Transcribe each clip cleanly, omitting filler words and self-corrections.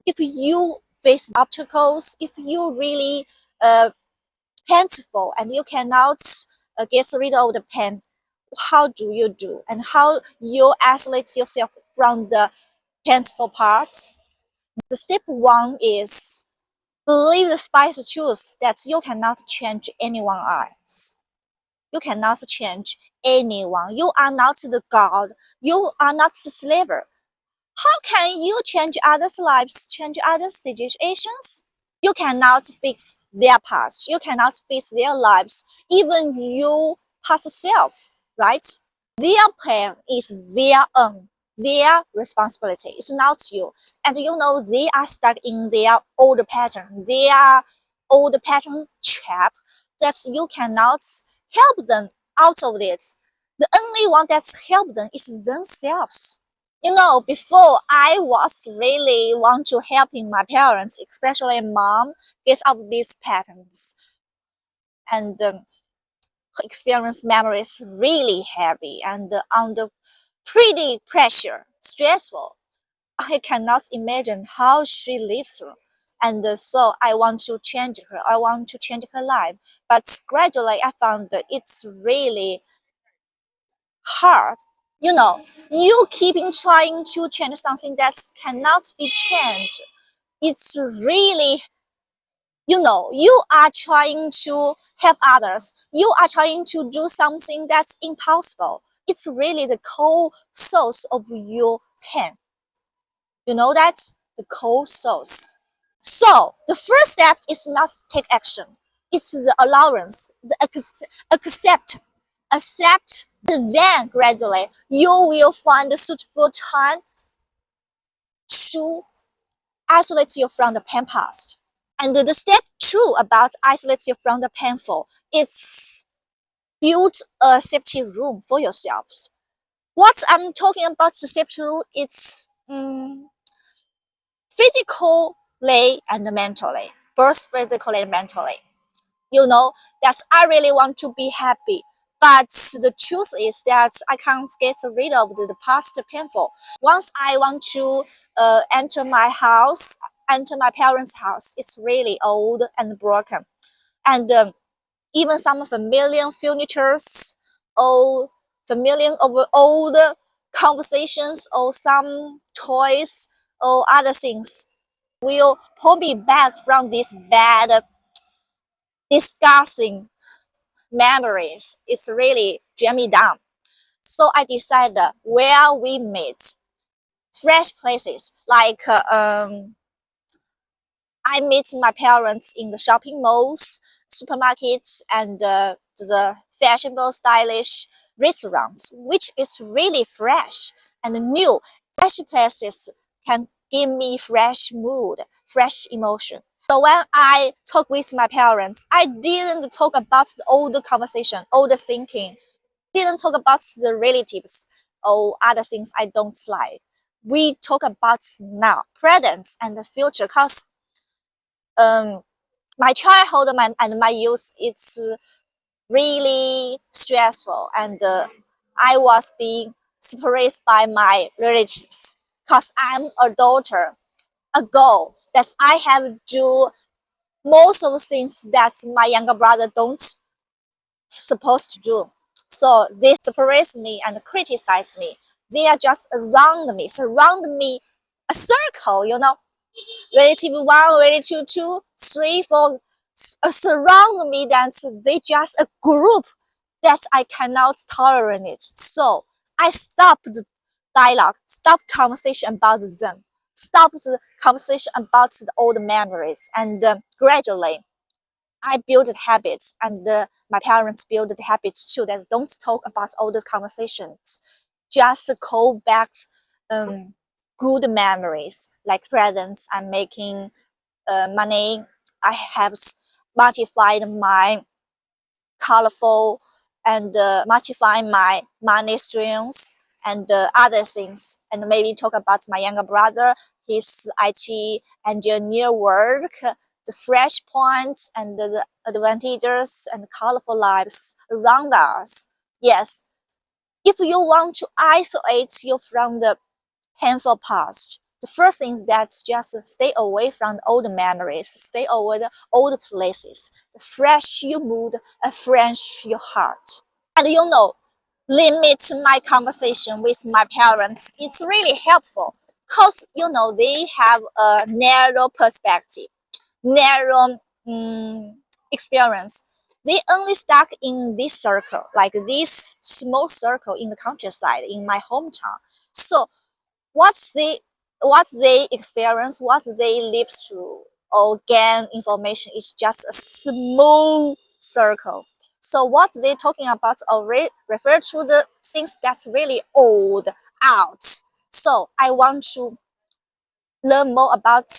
If you face obstacles, if you really uh, painful and you cannot get rid of the pain, how do you do and how you isolate yourself from the painful part? The step one is believe the spice truth that you cannot change anyone else. You cannot change anyone. You are not the God. You are not the slave. How can you change others' lives, change others' situations? You cannot fix their past. You cannot fix their lives, even your past self, right? Their pain is their own, their responsibility. It's not you. And you know they are stuck in their old pattern, their old pattern trap that you cannot help them out of it. The only one that's help them is themselves. You know, before I was really want to helping my parents, especially mom, get out of these patterns and experience memories really heavy and under pretty pressure, stressful. I cannot imagine how she lives through. And so I want to change her. I want to change her life. But gradually I found that it's really hard. You know, you keeping trying to change something that cannot be changed. It's really, you know, you are trying to help others. You are trying to do something that's impossible. It's really the core source of your pain. You know that? The core source. So the first step is not take action. It's the allowance, the accept, accept. Then gradually you will find a suitable time to isolate you from the pain past. And the step two about isolate you from the painful is build a safety room for yourselves. What I'm talking about the safety room is physically and mentally, both physically and mentally. You know that I really want to be happy, but the truth is that I can't get rid of the past painful. Once I want to enter my house, enter my parents' house, it's really old and broken, and even some familiar furnitures or familiar of old conversations or some toys or other things will pull me back from this bad, disgusting memories. It's really drag me down. So I decided where we meet, fresh places like I meet my parents in the shopping malls, supermarkets, and the fashionable, stylish restaurants, which is really fresh and new. Fresh places can give me fresh mood, fresh emotion. So when I talk with my parents, I didn't talk about the old conversation, old thinking, didn't talk about the relatives or other things I don't like. We talk about now, present, and the future, because um, my childhood and my youth, it's really stressful, and I was being separated by my relatives because I'm a daughter, a girl that I have to do most of the things that my younger brother don't supposed to do. So they separate me and criticize me. They are just around me, surround me, a circle, you know, relative one, relative two, three, four, surround me. That they just a group that I cannot tolerate it. So I stopped the dialogue, stop conversation about them, stop the conversation about the old memories, and gradually I built habits, and my parents built the habits too. That don't talk about all those conversations, just call back um, good memories, like presents. I'm making money. I have multiplied my colorful and multiply my money streams and other things, and maybe talk about my younger brother, his IT engineer work, the fresh points and the advantages and colorful lives around us. Yes, if you want to isolate you from the painful past, The first thing is that just stay away from old memories, stay away the old places, fresh your mood, fresh your heart. And limit my conversation with my parents. It's really helpful because they have a narrow perspective, narrow experience. They only stuck in this circle, like this small circle in the countryside in my hometown. So what's the what they experience, what they live through or gain information is just a small circle. So what they're talking about already refer to the things that's really old out. So I want to learn more about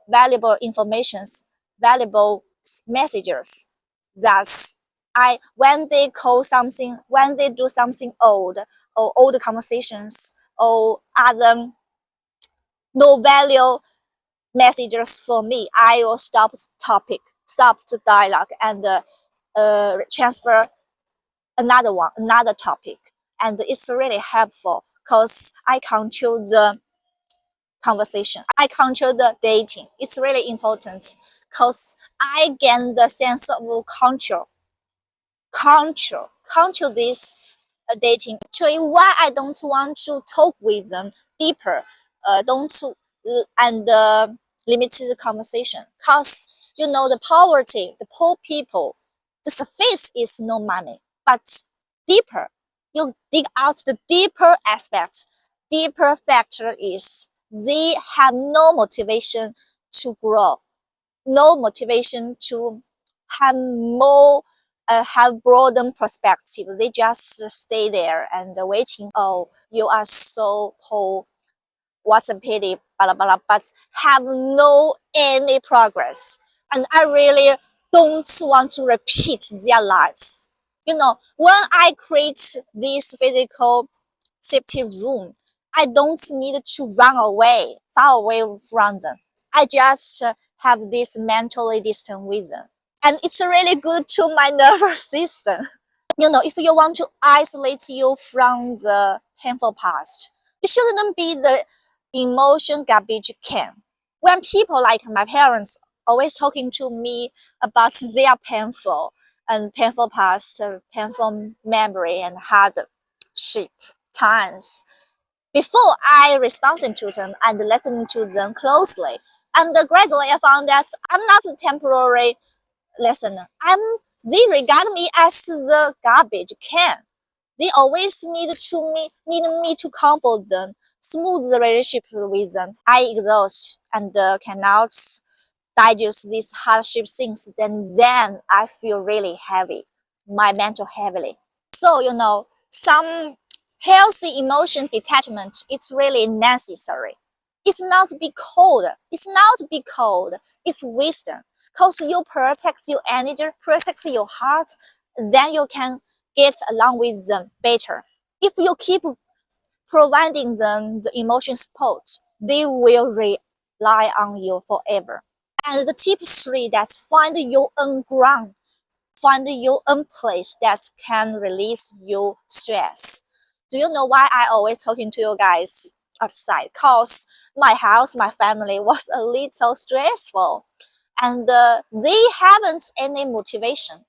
valuable informations, valuable messages. Thus, when they call something, when they do something old or old conversations or other no value messages for me, I will stop the topic, stop the dialogue, and transfer another topic. And it's really helpful because I control the conversation. I control the dating. It's really important because I gain the sense of control this dating. Actually, why I don't want to talk with them deeper, don't to and limited the conversation. Cause the poverty, the poor people, the surface is no money, but deeper, you dig out the deeper aspect. Deeper factor is they have no motivation to grow, no motivation to have more have broadened perspective. They just stay there and waiting. Oh, you are so poor. What's a pity? Blah blah blah. But have no any progress. And I really don't want to repeat their lives. When I create this physical safety room, I don't need to run away, far away from them. I just have this mentally distant with them. And it's really good to my nervous system. If you want to isolate you from the painful past, it shouldn't be the emotion garbage can. When people like my parents always talking to me about their painful past, painful memory and hardship times, before I responding to them and listening to them closely, and gradually I found that I'm not a temporary listener. They regard me as the garbage can. They always need me to comfort them, smooth the relationship with them. I exhaust and cannot digest these hardship things. Then I feel really heavy, my mental heavily. So some healthy emotion detachment is really necessary. It's not be cold. It's not be cold. It's wisdom. Cause you protect your energy, protect your heart, then you can get along with them better. If you keep providing them the emotion support, they will rely on you forever. And the tip 3, that's find your own ground, find your own place that can release your stress. Do you know why I always talking to you guys outside? Cause my house, my family was a little stressful, and they haven't any motivation,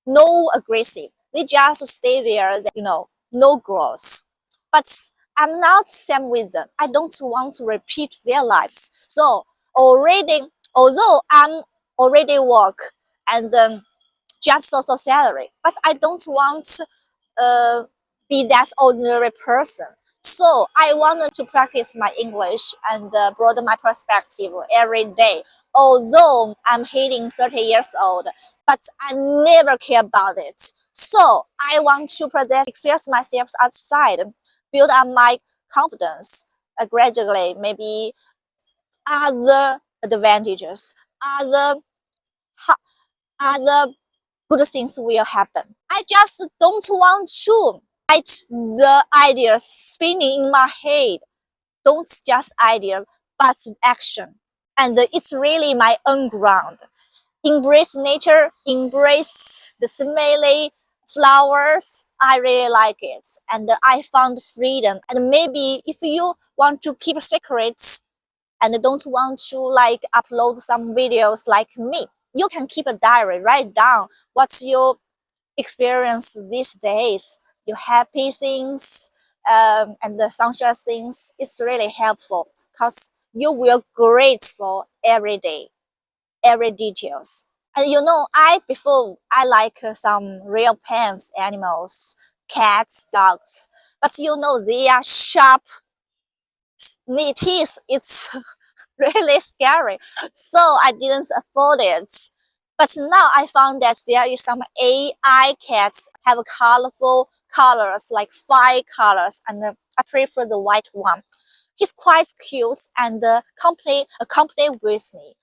no aggressive. They just stay there, no growth. But I'm not same with them. I don't want to repeat their lives. So already, although I'm already work and just social salary, but I don't want to be that ordinary person. So I wanted to practice my English and broaden my perspective every day. Although I'm hitting 30 years old, but I never care about it. So I want to present, express myself outside, build up my confidence gradually. Maybe other advantages, other other good things will happen. I just don't want to let the ideas spinning in my head. Don't just idea, but action. And it's really my own ground. Embrace nature, embrace the smelly flowers. I really like it. And I found freedom. And maybe if you want to keep secrets, and don't want to like upload some videos like me, you can keep a diary, write down what's your experience these days, your happy things, and the sunshine things. It's really helpful because you will grateful every day, every details. And you know, I like some real pets animals, cats, dogs, but you know they are sharp, neat teeth. It's really scary. So I didn't afford it. But now I found that there is some AI cats have colorful colors, like 5 colors, and I prefer the white one. He's quite cute and accompany with me,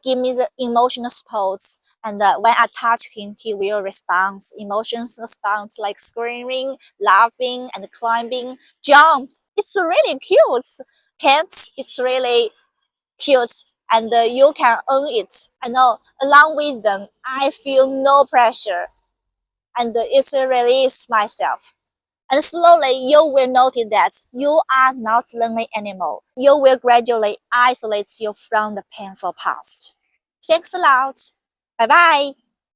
give me the emotional support. And when I touch him, he will respond, emotions response like screaming, laughing, and climbing, jump. It's really cute. Cats, it's really cute, and you can earn it. I know, along with them, I feel no pressure, and it's a release myself. And slowly you will notice that you are not lonely anymore. You will gradually isolate you from the painful past. Thanks a lot. Bye bye.